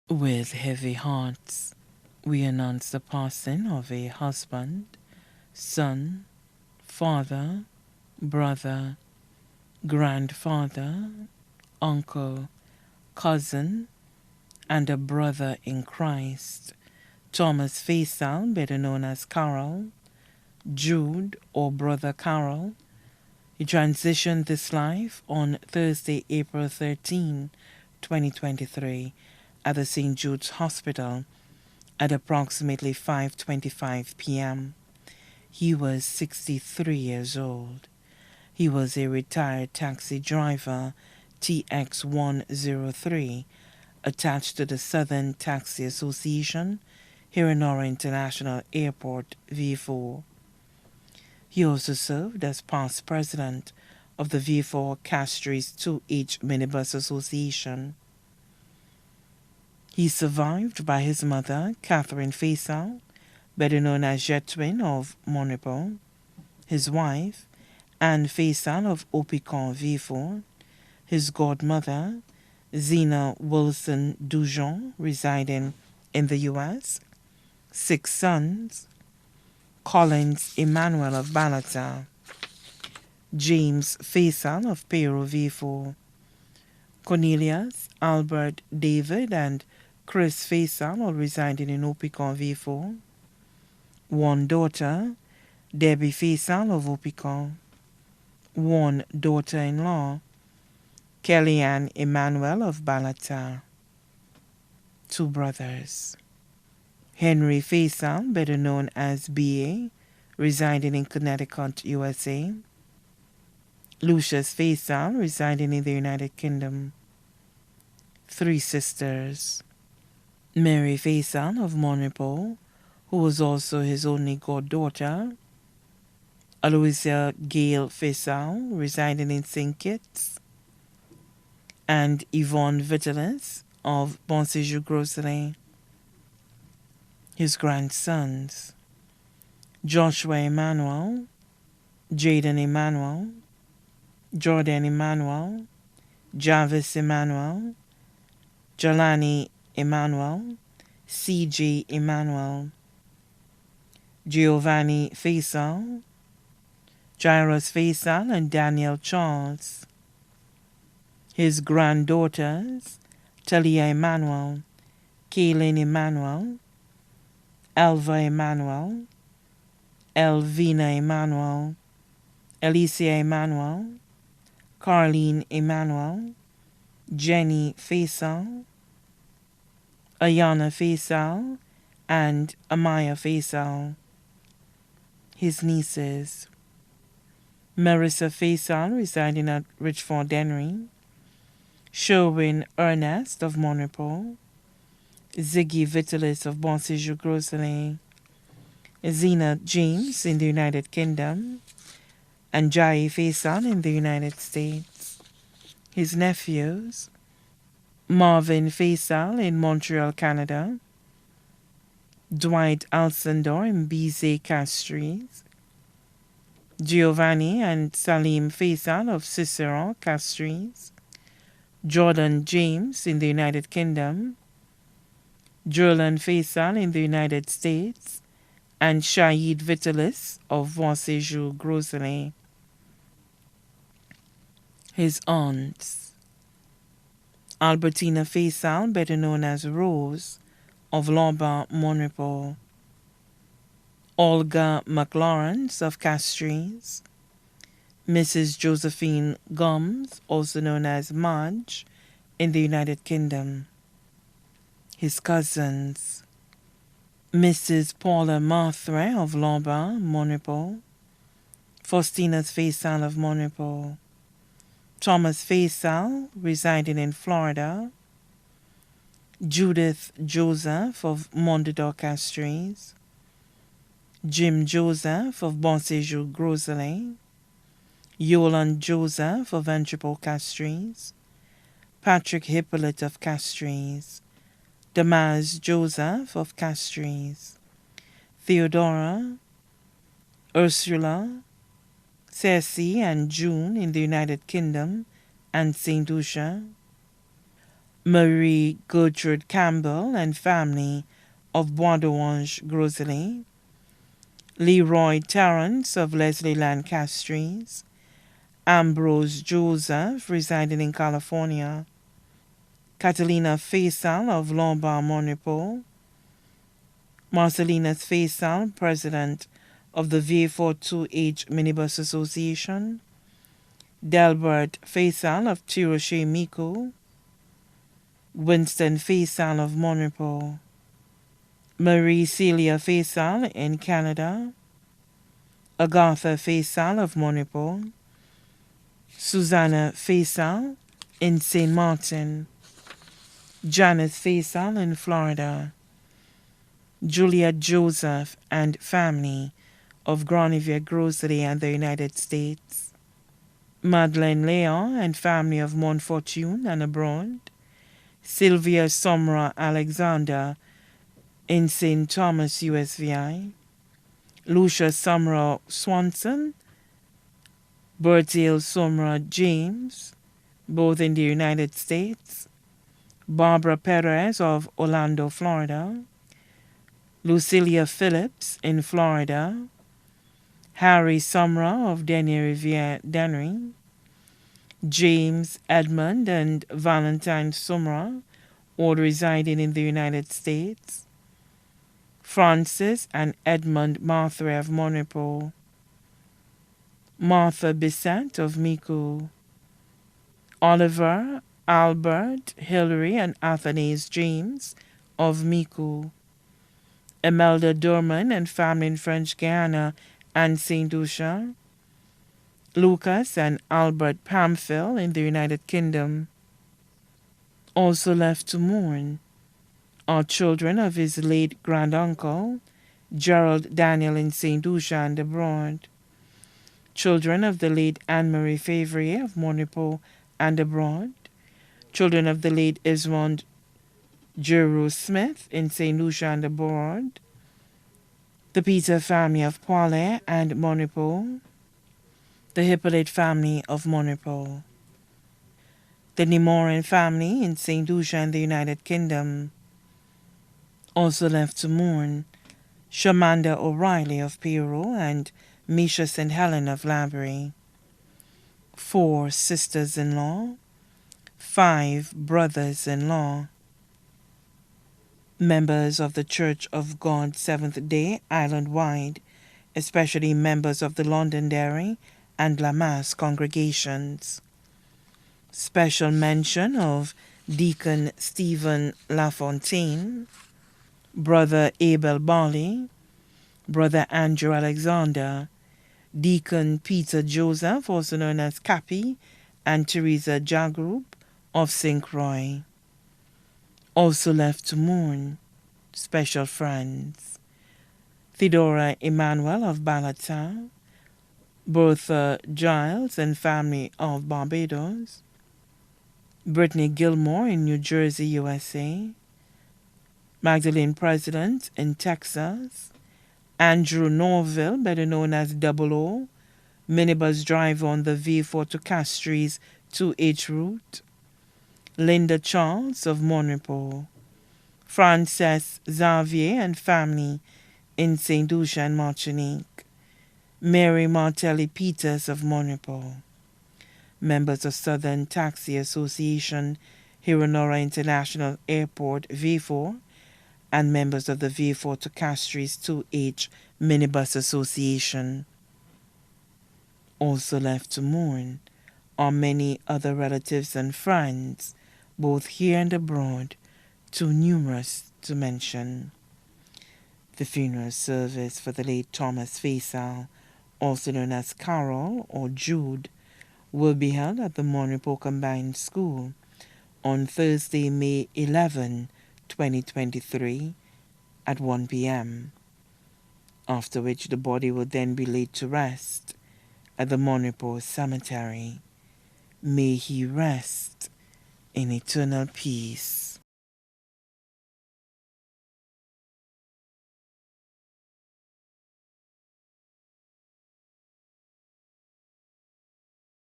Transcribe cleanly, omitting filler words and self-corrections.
With heavy hearts, we announce the passing of a husband, son, father, brother, grandfather, uncle, cousin, and a brother in Christ, Thomas Faisal, better known as Carol, Jude or Brother Carol. He transitioned this life on Thursday, April 13, 2023, at the St. Jude's Hospital at approximately 5:25 p.m. He was 63 years old. He was a retired taxi driver, TX103, attached to the Southern Taxi Association, Hiranora International Airport, V4. He also served as past president of the V4 Castries 2H Minibus Association. He is survived by his mother, Catherine Faisal, better known as Jetwin of Monrepo, his wife, Anne Faisal of Opicon V4, his godmother, Zena Wilson Dujon, residing in the U.S., 6 sons, Collins Emmanuel of Balata, James Faisal of Peru V4, Cornelius, Albert, David, and Chris Faisal, all residing in Opicon V4, one daughter, Debbie Faisal of Opicon, one daughter-in-law, Kellyanne Emmanuel of Balata, 2 brothers, Henry Faisal, better known as B.A., residing in Connecticut, USA, Lucius Faisal, residing in the United Kingdom, 3 sisters, Mary Faisal of Monrepo, who was also his only goddaughter, Aloysia Gale Faisal, residing in St. Kitts, and Yvonne Vitalis of Bonséjour Grosselet. His grandsons, Joshua Emmanuel, Jaden Emmanuel, Jordan Emmanuel, Jarvis Emmanuel, Jelani Emmanuel, C.J. Emmanuel, Giovanni Faisal, Jairus Faisal, and Daniel Charles. His granddaughters, Talia Emmanuel, Kaylin Emmanuel, Alva Emmanuel, Elvina Emmanuel, Alicia Emmanuel, Carlene Emmanuel, Jenny Faisal, Ayana Faisal, and Amaya Faisal. His nieces, Marissa Faisal, residing at Richford Dennery, Sherwin Ernest of Monrepo, Ziggy Vitalis of Bonséjour Grosselet, Zena James in the United Kingdom, and Jai Faisal in the United States. His nephews, Marvin Faisal in Montreal, Canada, Dwight Alcindor in Bizet Castries, Giovanni and Salim Faisal of Ciceron Castries, Jordan James in the United Kingdom, Jerlan Faisal in the United States, and Shahid Vitalis of Bonséjour Grosselet. His aunts, Albertina Faisal, better known as Rose, of Lomba Monrepo, Olga McLawrence of Castries, Mrs. Josephine Gums, also known as Madge, in the United Kingdom. His cousins, Mrs. Paula Marthre of Lomba Monrepo, Faustina's Faisal of Monrepo, Thomas Faisal, residing in Florida, Judith Joseph of Mondador Castries, Jim Joseph of Bonséjour Grosselet, Yolan Joseph of Entrepot Castries, Patrick Hippolyte of Castries, Damaz Joseph of Castries, Theodora, Ursula, Cersei and June in the United Kingdom and St. Lucia, Marie Gertrude Campbell and family of Bois d'Orange, Grosley, Leroy Terrence of Leslie Lancastries, Ambrose Joseph, residing in California, Catalina Faisal of Lombard, Monaco, Marcelina Faisal, president of the V42H Minibus Association, Delbert Faisal of Tiroche, Mico, Winston Faisal of Monaco, Marie Celia Faisal in Canada, Agatha Faisal of Monaco, Susanna Faisal in St. Martin, Janet Faisal in Florida, Julia Joseph and family of Granivier Grocery and the United States, Madeleine Leon and family of Montfortune and abroad, Sylvia Somra Alexander in St. Thomas, USVI, Lucia Somra Swanson, Bertil Somra James, both in the United States, Barbara Perez of Orlando, Florida, Lucilia Phillips in Florida, Harry Somra of Denny Riviere, Dennery, James Edmund and Valentine Somra, all residing in the United States, Francis and Edmund Martha of Monaco, Martha Bissett of Mico, Oliver, Albert, Hilary, and Athanase James of Mico, Imelda Dorman and family in French Guiana and St. Lucia, Lucas and Albert Pamphil in the United Kingdom. Also left to mourn are children of his late granduncle, Gerald Daniel in St. Lucia and abroad, children of the late Anne-Marie Favrier of Monaco and abroad, children of the late Esmond Giroux Smith in St. Lucia and abroad, the Peter family of Poilé and Monaco, the Hippolyte family of Monaco, the Nemorin family in St. Lucia and the United Kingdom. Also left to mourn Shamanda O'Reilly of Peru and Misha St. Helen of Labrie, 4 sisters-in-law, 5 brothers-in-law, members of the Church of God Seventh-day Island-wide, especially members of the Londonderry and La Masse congregations. Special mention of Deacon Stephen Lafontaine, Brother Abel Barley, Brother Andrew Alexander, Deacon Peter Joseph, also known as Cappy, and Teresa Jagroup of St. Croix. Also left to mourn, special friends, Theodora Emmanuel of Balaton, Bertha Giles and family of Barbados, Brittany Gilmore in New Jersey, USA, Magdalene President in Texas, Andrew Norville, better known as Double O, minibus driver on the V4 to Castries 2H route, Linda Charles of Monaco, Frances Xavier and family in St. Lucia and Martinique, Mary Martelli Peters of Monaco, members of Southern Taxi Association, Hironora International Airport V4, and members of the V4 to Castries 2H Minibus Association. Also left to mourn are many other relatives and friends, both here and abroad, too numerous to mention. The funeral service for the late Thomas Faisal, also known as Carol or Jude, will be held at the Monaco Combined School on Thursday, May 11, 2023 at 1 p.m., after which the body will then be laid to rest at the Monaco Cemetery. May he rest in eternal peace.